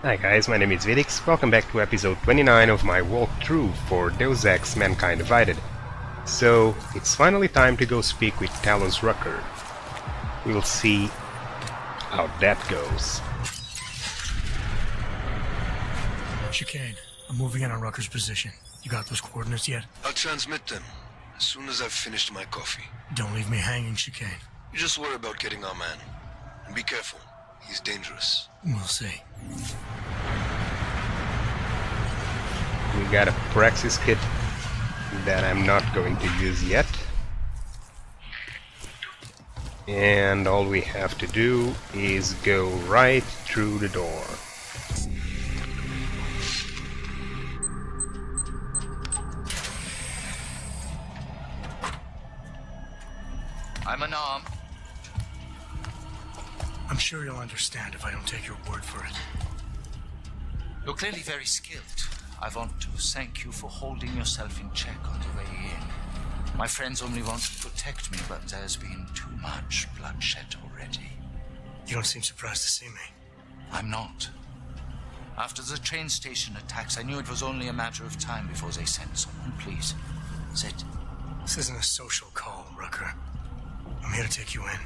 Hi guys, my name is Vidiks. Welcome back to episode 29 of my walkthrough for Deus Ex Mankind Divided. So, it's finally time to go speak with Talos Rucker. We'll see how that goes. Chicane, I'm moving in on Rucker's position. You got those coordinates yet? I'll transmit them as soon as I've finished my coffee. Don't leave me hanging, Chicane. You just worry about getting our man. And be careful. He's dangerous. We'll see. We got a Praxis kit that I'm not going to use yet. And all we have to do is go right through the door. I'm unarmed. I'm sure you'll understand if I don't take your word for it. You're clearly very skilled. I want to thank you for holding yourself in check on the way in. My friends only want to protect me, but there's been too much bloodshed already. You don't seem surprised to see me. I'm not. After the train station attacks, I knew it was only a matter of time before they sent someone. Please, sit. This isn't a social call, Rucker. I'm here to take you in.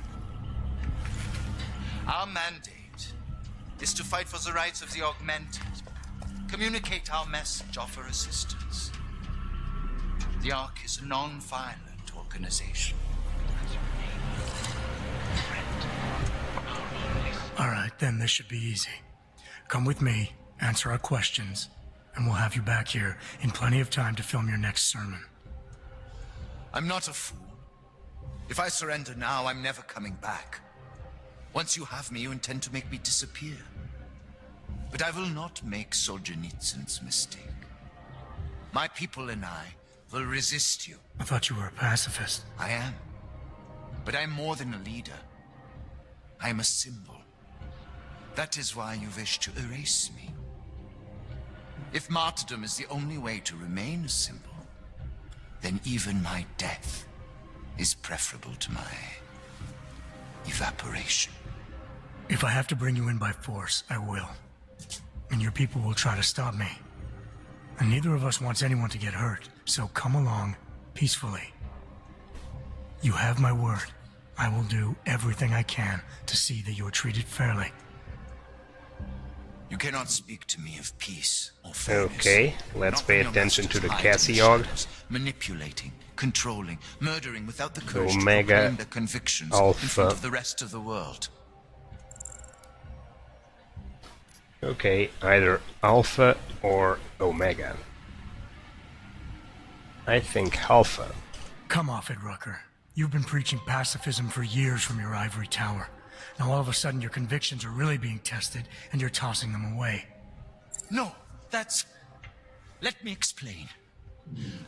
Our mandate is to fight for the rights of the augmented. Communicate our message, offer assistance. The Ark is a non-violent organization. Alright, then this should be easy. Come with me, answer our questions, and we'll have you back here in plenty of time to film your next sermon. I'm not a fool. If I surrender now, I'm never coming back. Once you have me, you intend to make me disappear. But I will not make Solzhenitsyn's mistake. My people and I will resist you. I thought you were a pacifist. I am. But I'm more than a leader. I am a symbol. That is why you wish to erase me. If martyrdom is the only way to remain a symbol, then even my death is preferable to my evaporation. If I have to bring you in by force, I will. And your people will try to stop me. And neither of us wants anyone to get hurt, so come along peacefully. You have my word. I will do everything I can to see that you are treated fairly. You cannot speak to me of peace or fairness. Okay, let's Not pay when your attention to the masters hide in Cassiog. shadows, manipulating, controlling, murdering without the courage to Omega proclaim their convictions in Alpha. front of the rest of the world. Okay, either Alpha or Omega. I think Alpha. Come off it, Rucker. You've been preaching pacifism for years from your ivory tower. Now all of a sudden your convictions are really being tested, and you're tossing them away. No, that's... Let me explain.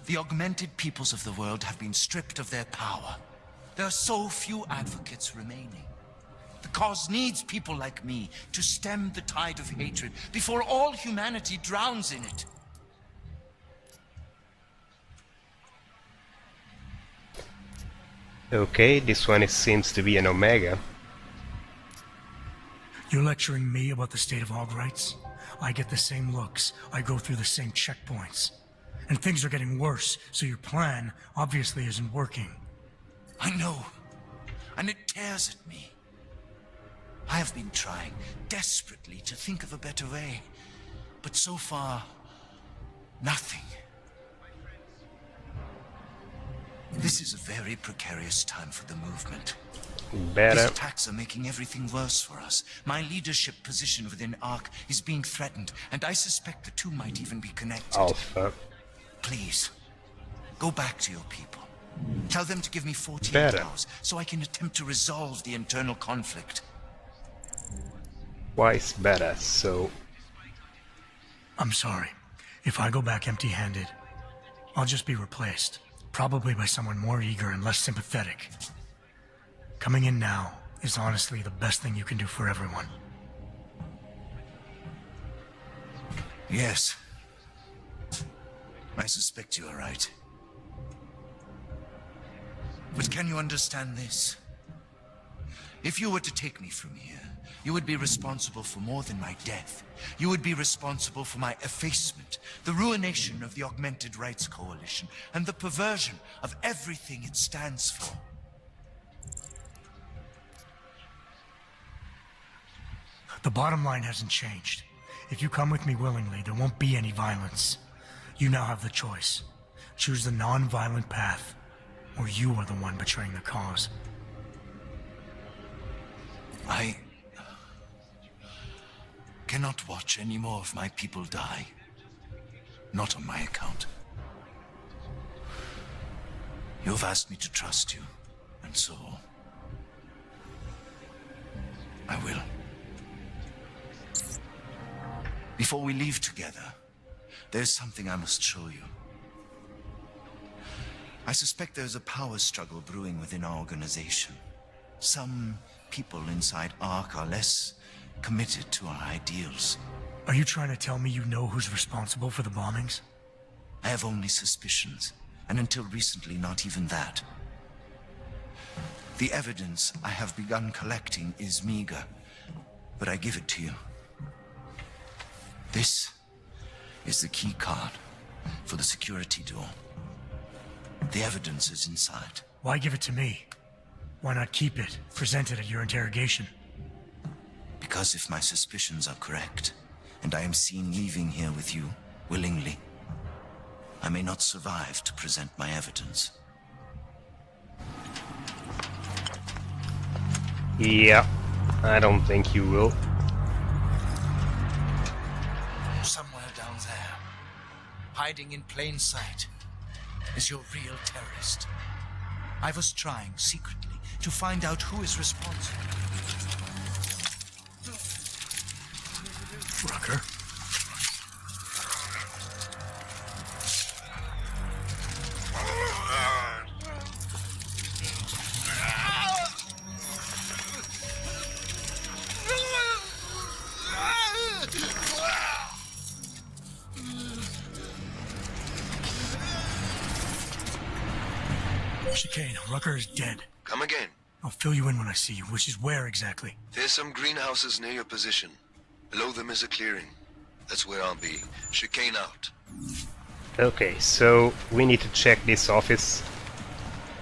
The augmented peoples of the world have been stripped of their power. There are so few advocates remaining. The cause needs people like me to stem the tide of hatred before all humanity drowns in it. Okay, this one seems to be an Omega. You're lecturing me about the state of hog rights? I get the same looks. I go through the same checkpoints. And things are getting worse, so your plan obviously isn't working. I know, and it tears at me. I have been trying desperately to think of a better way, but so far, nothing. This is a very precarious time for the movement. These Better. attacks are making everything worse for us. My leadership position within ARC is being threatened, and I suspect the two might even be connected. Alpha. Please, go back to your people. Tell them to give me 48 Better. hours so I can attempt to resolve the internal conflict. Twice better, so... I'm sorry. If I go back empty-handed, I'll just be replaced. Probably by someone more eager and less sympathetic. Coming in now is honestly the best thing you can do for everyone. Yes. I suspect you are right. But can you understand this? If you were to take me from here, you would be responsible for more than my death. You would be responsible for my effacement, the ruination of the Augmented Rights Coalition, and the perversion of everything it stands for. The bottom line hasn't changed. If you come with me willingly, there won't be any violence. You now have the choice. Choose the non-violent path, or you are the one betraying the cause. I cannot watch any more of my people die. Not on my account. You've asked me to trust you, and so I will. Before we leave together, there's something I must show you. I suspect there's a power struggle brewing within our organization. Some people inside ARC are less committed to our ideals. Are you trying to tell me you know who's responsible for the bombings? I have only suspicions, and until recently, not even that. The evidence I have begun collecting is meager, but I give it to you. This is the key card for the security door. The evidence is inside. Why give it to me? Why not keep it, present it at your interrogation? Because if my suspicions are correct, and I am seen leaving here with you willingly, I may not survive to present my evidence. Yeah, I don't think you will. Somewhere down there, hiding in plain sight, is your real terrorist. I was trying secretly to find out who is responsible. Rucker? Chicane, Rucker is dead. Come again. I'll fill you in when I see you, which is where exactly? There's some greenhouses near your position. Below them is a clearing. That's where I'll be. Chicane out. Okay, so we need to check this office.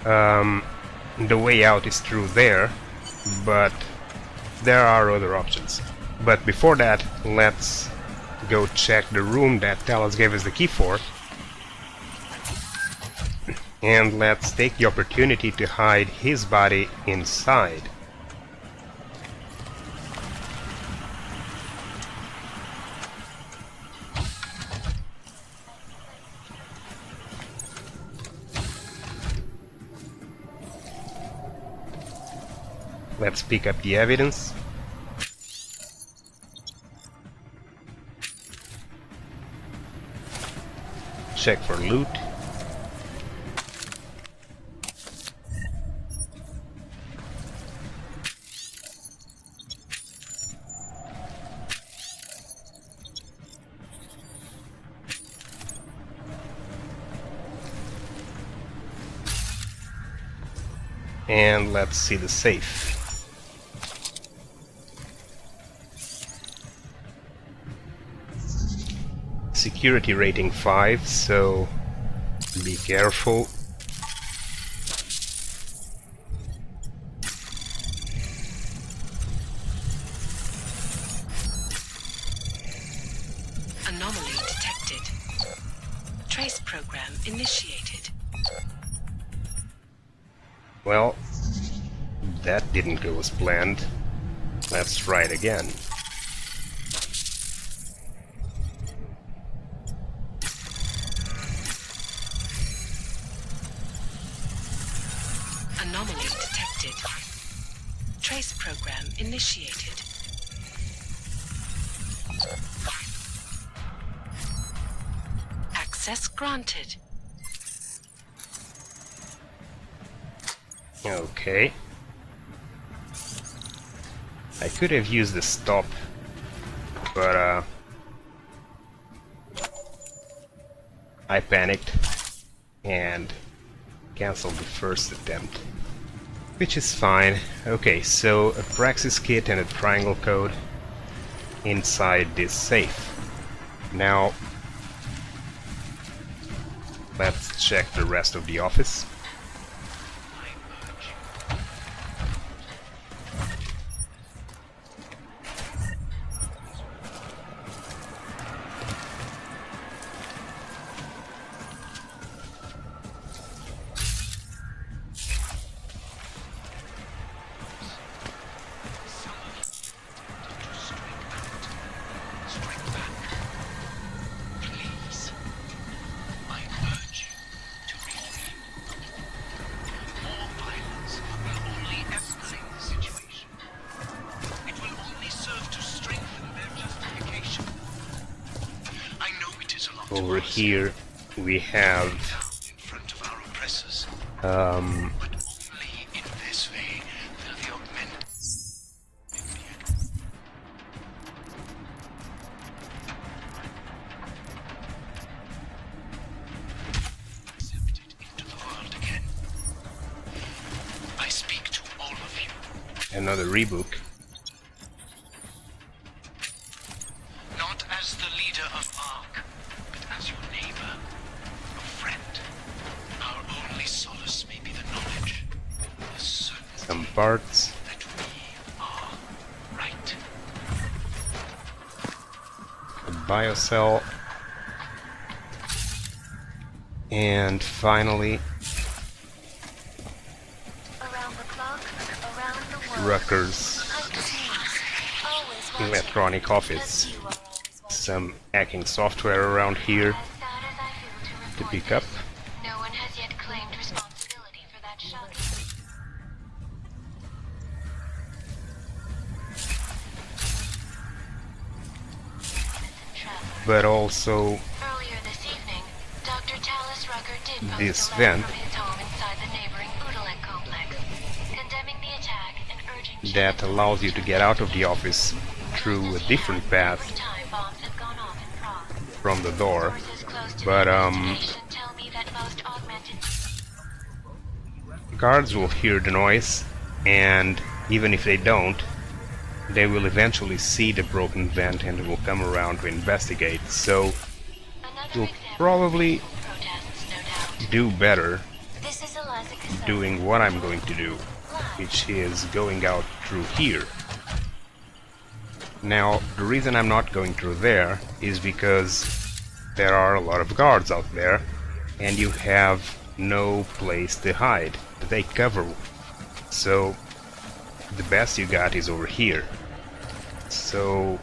The way out is through there, but there are other options. But before that, let's go check the room that Talos gave us the key for. And let's take the opportunity to hide his body inside. Let's pick up the evidence. Check for loot. And let's see the safe. Security rating 5, so be careful. Anomaly detected. Trace program initiated. Well, that didn't go as planned. Let's try it again. Anomaly detected. Trace program initiated. Access granted. Okay. I could have used the stop, but I panicked and cancelled the first attempt. which is fine. Okay, so a Praxis kit and a triangle code inside this safe. Now, let's check the rest of the office. Over here we have In front of our oppressors. um, But only in this way will the augment. Accepted into the world again. I speak to all of you. another rebook. Not as the leader of Ark, but as your neighbor, your friend. Our only solace may be the knowledge, the certainty Some parts. that we are right. A biocell. And finally, Around the clock, around the world. Rucker's Always watching. electronic office. You are always watching. Some hacking software around here As sad as I feel to report pick up. this, no one has yet claimed responsibility for that shocking. Traveler. But also Earlier this evening, Dr. Talos Rucker did post This a letter vent. from his home inside the neighboring Utulek complex, condemning the attack and urging that allows you to get out of the office through a different every path time bombs have gone off in Prague. from the door. Sources close to But, the investigation tell me that most augmented Guards will hear the noise, and even if they don't, they will eventually see the broken vent and will come around to investigate. So another you'll example probably of protests, no doubt. do better This is Eliza Cassell. doing what I'm going to do, which is going out through here. Now, the reason I'm not going through there is because there are a lot of guards out there, and you have no place to hide, to take cover. So, the best you got is over here. So,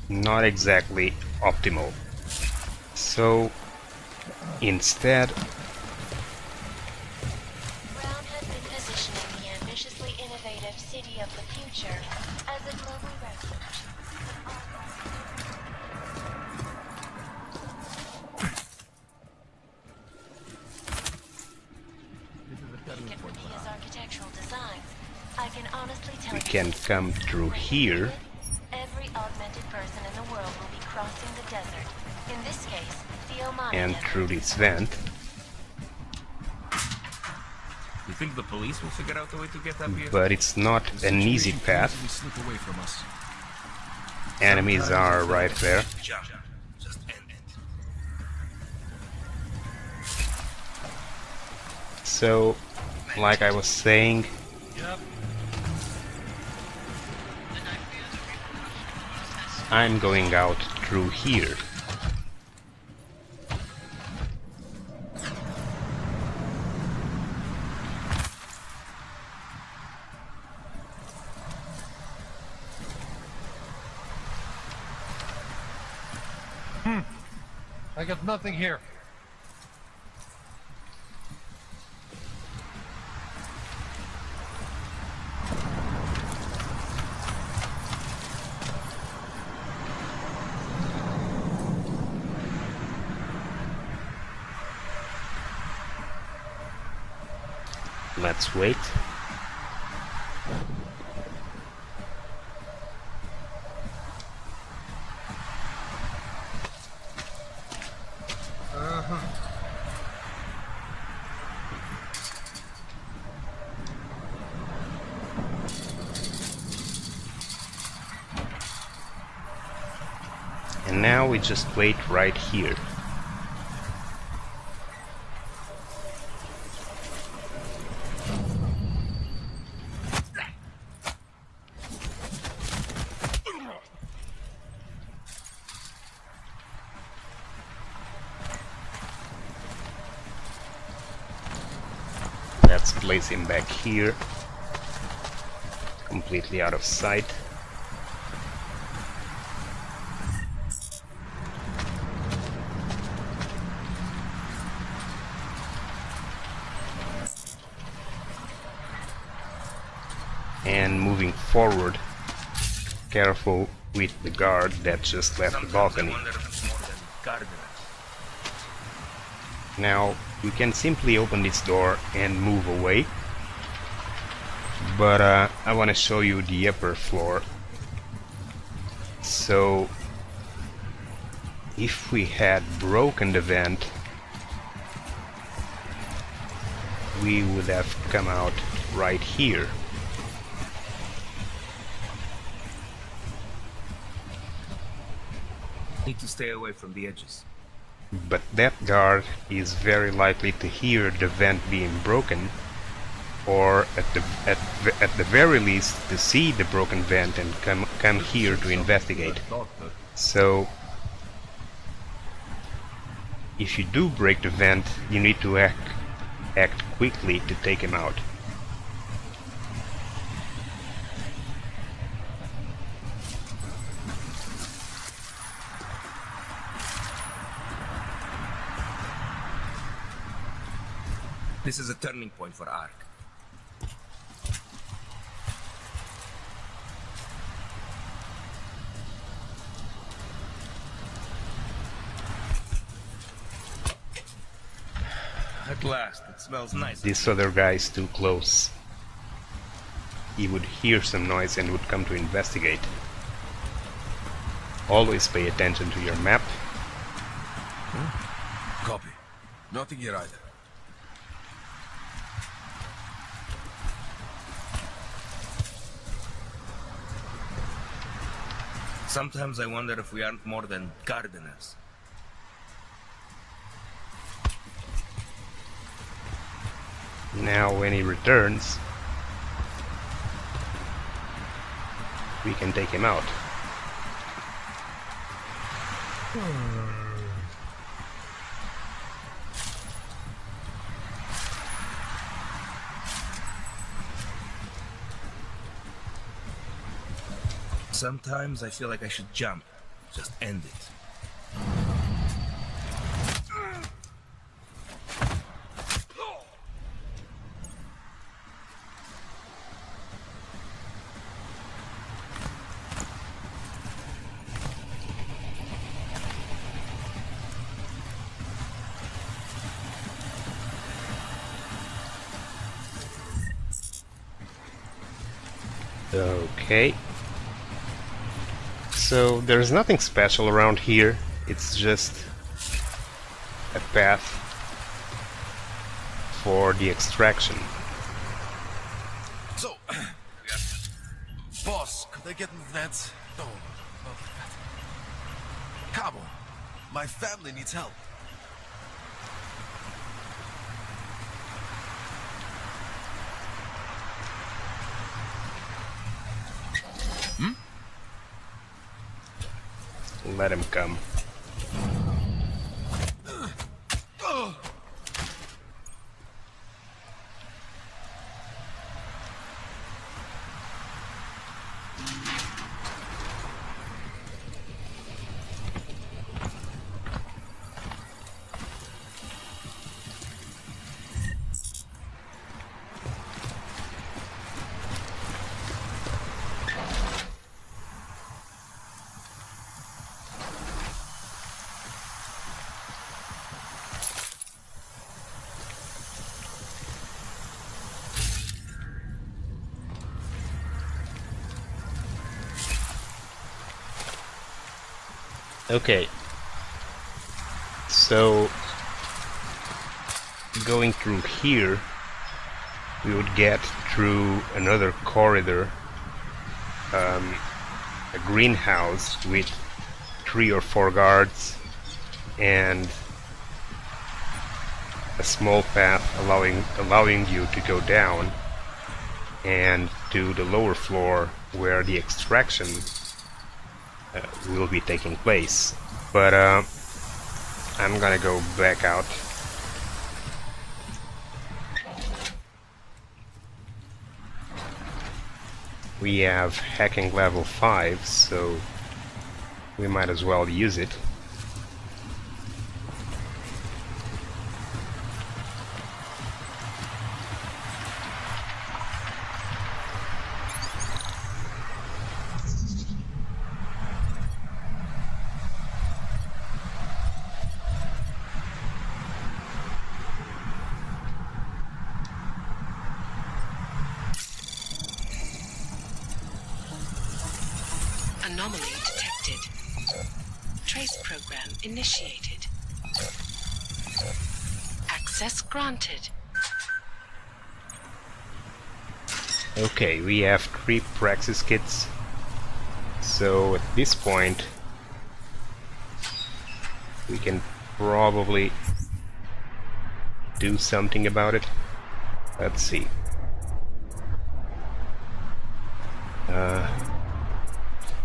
not exactly optimal. So, instead, Brown has been positioning the ambitiously innovative city of the future as a global refuge. Taken from his architectural designs, I can honestly tell we you can come through here. every augmented person in the world will be crossing the desert. In this case, the Omani And Desert. through this vent. You think the police will figure out a way to get up here? But it's not an easy path. Slip away from us. Enemies are right there. Just end it. So, like I was saying, I'm going out through here. I got nothing here. Let's wait. And now we just wait right here. Let's place him back here, completely out of sight. And moving forward, careful with the guard that just left the balcony. I wonder if it's more than gardeners. Now, we can simply open this door and move away, but I want to show you the upper floor. So, if we had broken the vent, we would have come out right here. Need to stay away from the edges. But that guard is very likely to hear the vent being broken, or at the very least to see the broken vent and come here to investigate. So if you do break the vent, you need to act quickly to take him out. This is a turning point for Ark. At last, it smells nice. This other guy is too close. He would hear some noise and would come to investigate. Always pay attention to your map. Copy. Nothing here either. Sometimes I wonder if we aren't more than gardeners. Now when he returns, we can take him out. Sometimes I feel like I should jump. Just end it. Okay. So there's nothing special around here. It's just a path for the extraction. So, boss, could I get in that? No, not like that. Cabo, my family needs help. Let him come. Okay, so going through here, we would get through another corridor, a greenhouse with 3 or 4 guards and a small path allowing you to go down and to the lower floor where the extraction will be taking place. But I'm gonna go back out. We have hacking level 5, so we might as well use it. Anomaly detected. Trace program initiated. Access granted. Okay, we have 3 Praxis kits, so at this point we can probably do something about it. Let's see.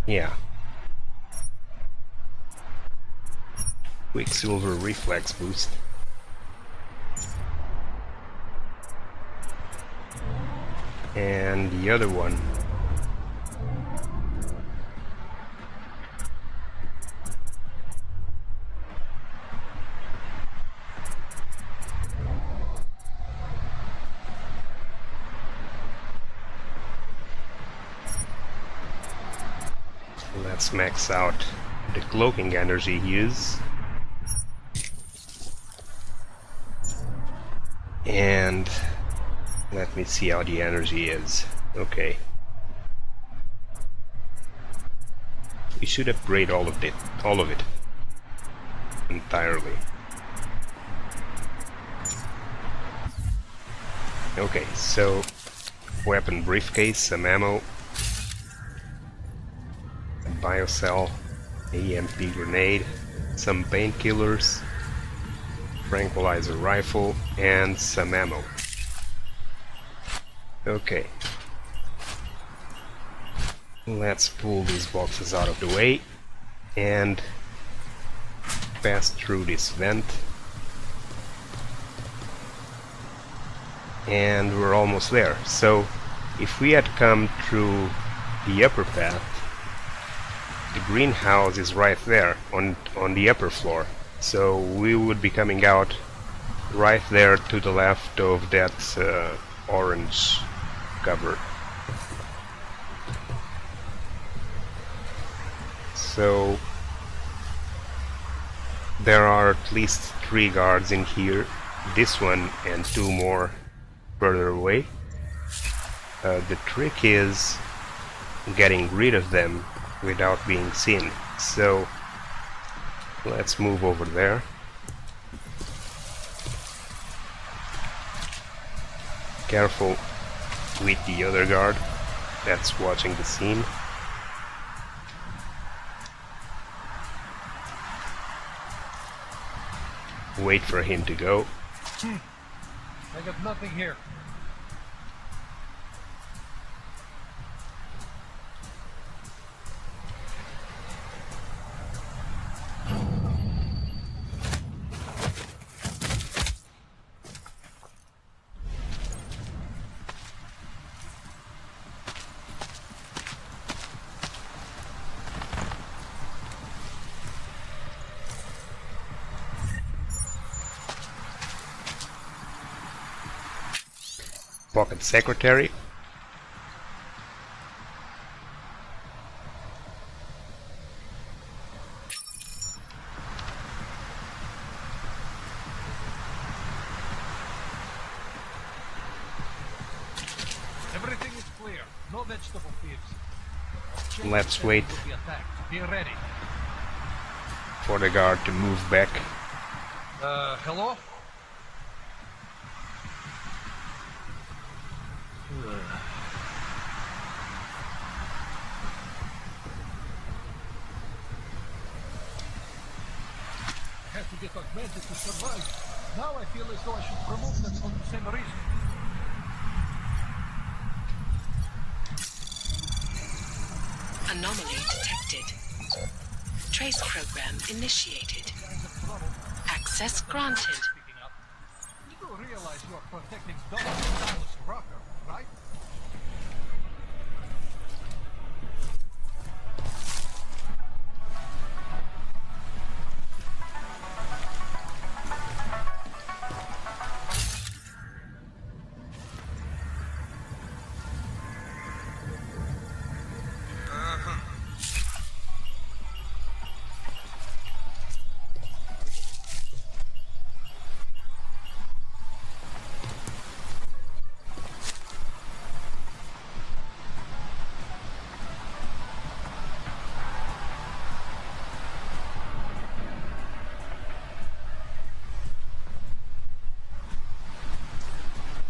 Yeah. Quicksilver reflex boost. And the other one. Let's max out the cloaking energy use. And let me see how the energy is. Okay. We should upgrade all of it entirely. Okay, so weapon briefcase, some ammo, a biocell, EMP grenade, some painkillers, tranquilizer rifle, and some ammo. Okay. Let's pull these boxes out of the way and pass through this vent. And we're almost there. So if we had come through the upper path, the greenhouse is right there on the upper floor. So we would be coming out right there to the left of that orange cover. So there are at least 3 guards in here, this one and 2 more further away. The trick is getting rid of them without being seen. So let's move over there. Careful with the other guard that's watching the scene. Wait for him to go. I got nothing here. Pocket secretary. Everything is clear. No vegetable thieves. Let's wait Will be attacked. Be ready. for the guard to move back. Hello? to get augmented to survive. Now I feel as though I should promote them for the same reason. Anomaly detected. Trace program initiated. Access granted. Speaking up, you do realize you are protecting Dr. Talos Rucker, right?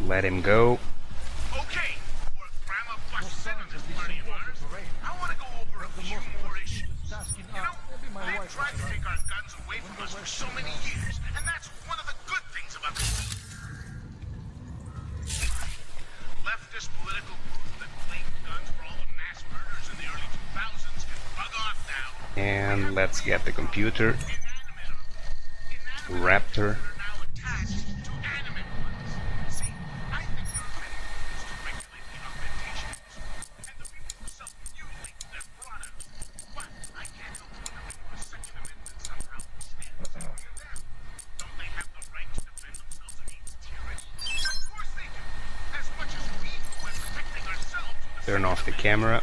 Let him go. Okay, for a grammar plus synonym party of ours, I want to go over a few more issues. You know, I have tried to take our guns away from us for so many years, and that's one of the good things about this. Leftist political group that claimed guns for all the mass murders in the early 2000s can bug off now. And let's get the computer. Raptor. Turn off the camera.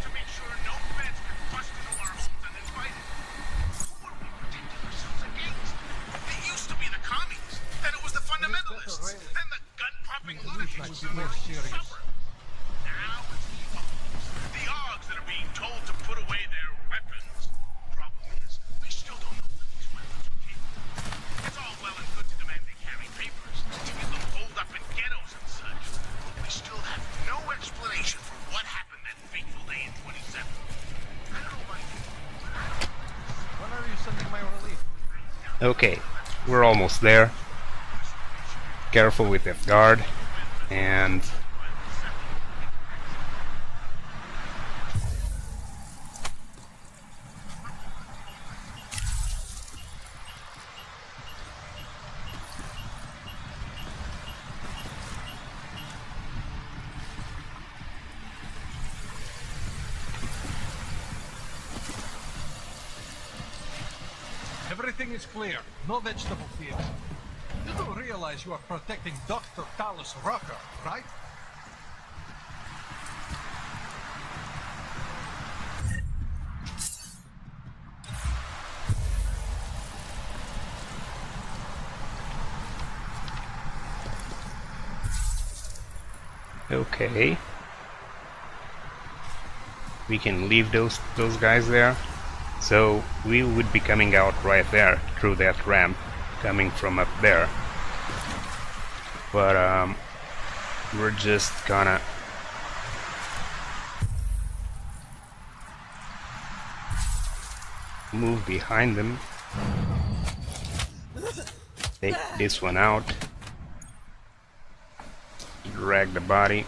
Okay, we're almost there. Careful with that guard. And Everything is clear. No vegetable fields. You do realize you are protecting Dr. Talos Rucker, right? okay. We can leave those guys there. So we would be coming out right there through that ramp coming from up there. But we're just gonna move behind them. Take this one out. Drag the body.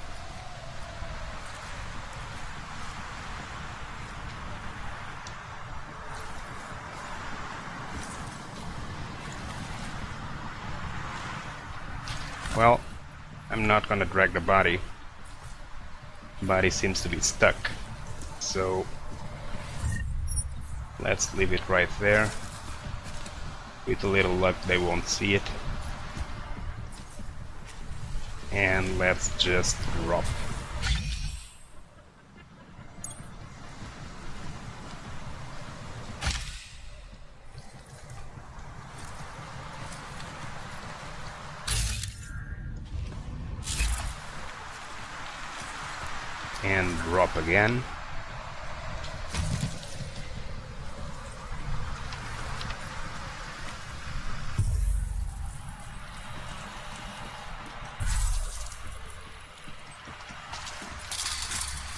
Well, I'm not gonna drag the body. The body seems to be stuck. So let's leave it right there. With a little luck they won't see it. And let's just drop. And drop again.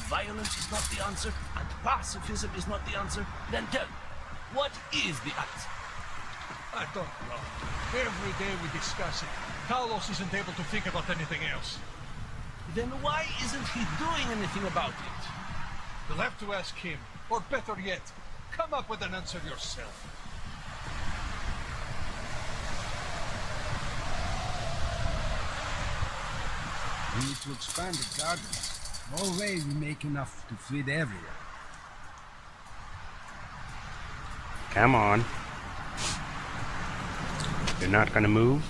Violence is not the answer, and pacifism is not the answer. Then tell me, what is the answer? I don't know. Every day we discuss it. Talos isn't able to think about anything else. Then why isn't he doing anything about it? You'll have to ask him. Or better yet, come up with an answer yourself. We need to expand the gardens. No way we make enough to feed everyone. Come on. You're not gonna move?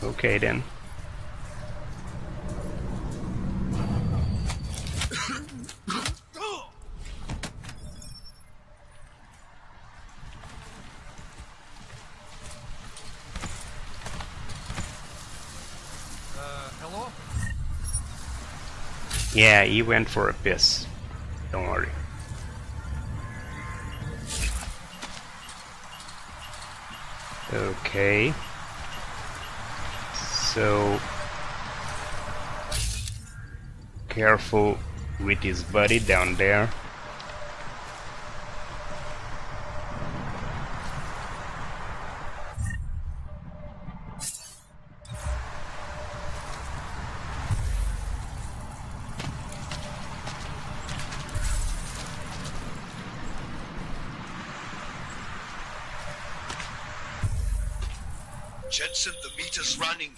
Okay then. Hello? Yeah, he went for a piss. Don't worry. Okay. So careful with his buddy down there. Jensen, the meter's running.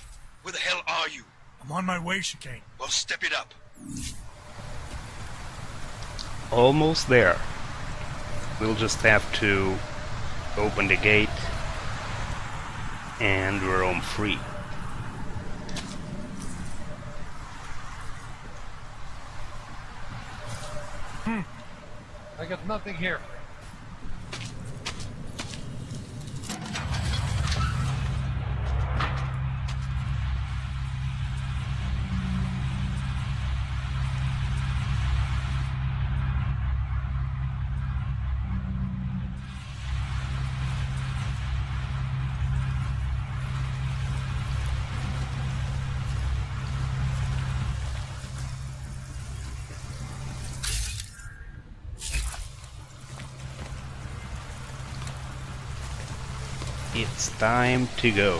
Where the hell are you? I'm on my way, Chicane. Well, step it up. Almost there. We'll just have to open the gate and roam free. I got nothing here. It's time to go.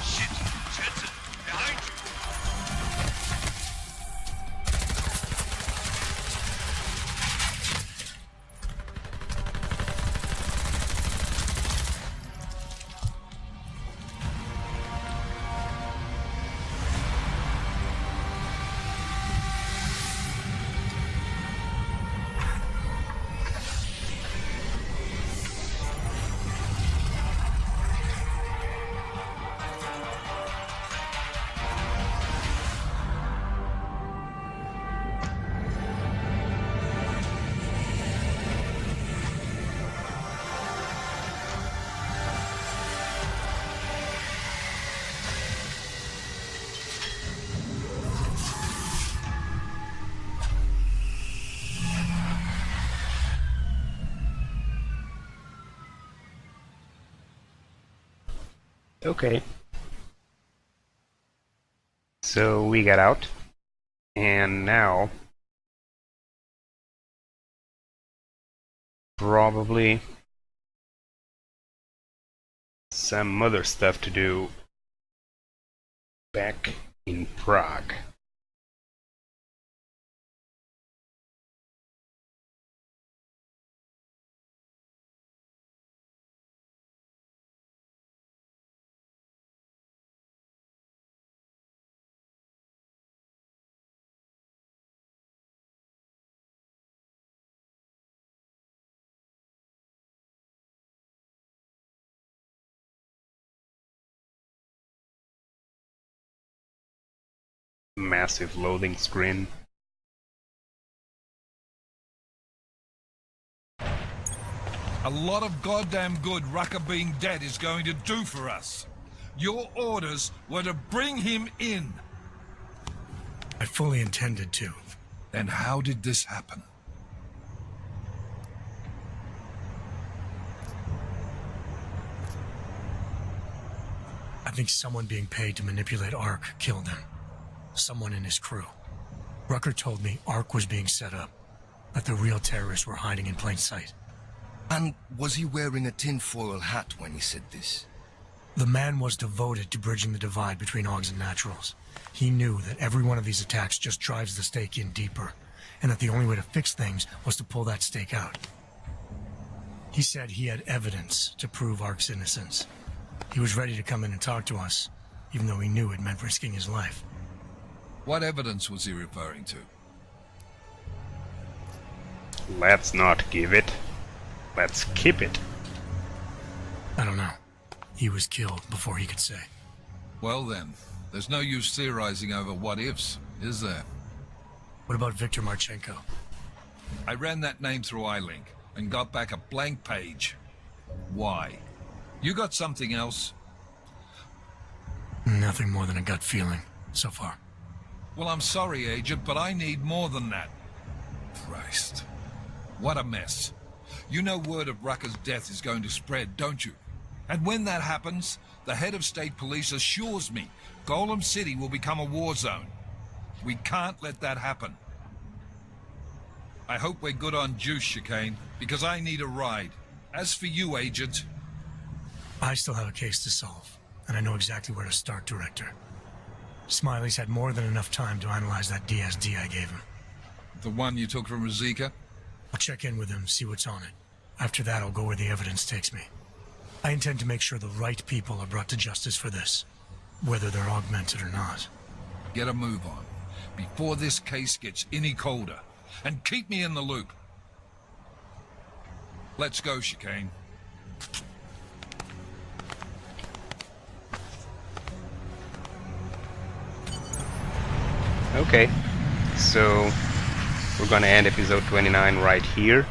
Shit! Jensen, behind you! Okay. So we got out, and now probably some other stuff to do back in Prague. massive loading screen. A lot of goddamn good Rucker being dead is going to do for us. Your orders were to bring him in. I fully intended to. Then how did this happen? I think someone being paid to manipulate Ark killed him. Someone in his crew. Rucker told me Ark was being set up, that the real terrorists were hiding in plain sight. And was he wearing a tinfoil hat when he said this? The man was devoted to bridging the divide between Augs and Naturals. He knew that every one of these attacks just drives the stake in deeper, and that the only way to fix things was to pull that stake out. He said he had evidence to prove Ark's innocence. He was ready to come in and talk to us, even though he knew it meant risking his life. What evidence was he referring to? Let's not give it. Let's keep it. I don't know. He was killed before he could say. Well then, there's no use theorizing over what-ifs, is there? What about Viktor Marchenko? I ran that name through iLink and got back a blank page. Why? You got something else? Nothing more than a gut feeling, so far. Well, I'm sorry, Agent, but I need more than that. Christ. What a mess. You know word of Rucker's death is going to spread, don't you? And when that happens, the head of state police assures me Golem City will become a war zone. We can't let that happen. I hope we're good on juice, Chicane, because I need a ride. As for you, Agent... I still have a case to solve, and I know exactly where to start, Director. Smiley's had more than enough time to analyze that DSD I gave him. The one you took from Razika? I'll check in with him, see what's on it. After that, I'll go where the evidence takes me. I intend to make sure the right people are brought to justice for this, whether they're augmented or not. Get a move on, before this case gets any colder, and keep me in the loop. Let's go, Chicane. Okay, so we're gonna end episode 29 right here,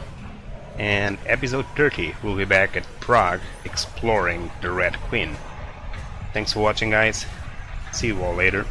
and episode 30 we'll be back at Prague exploring the Red Queen. Thanks for watching, guys. See you all later.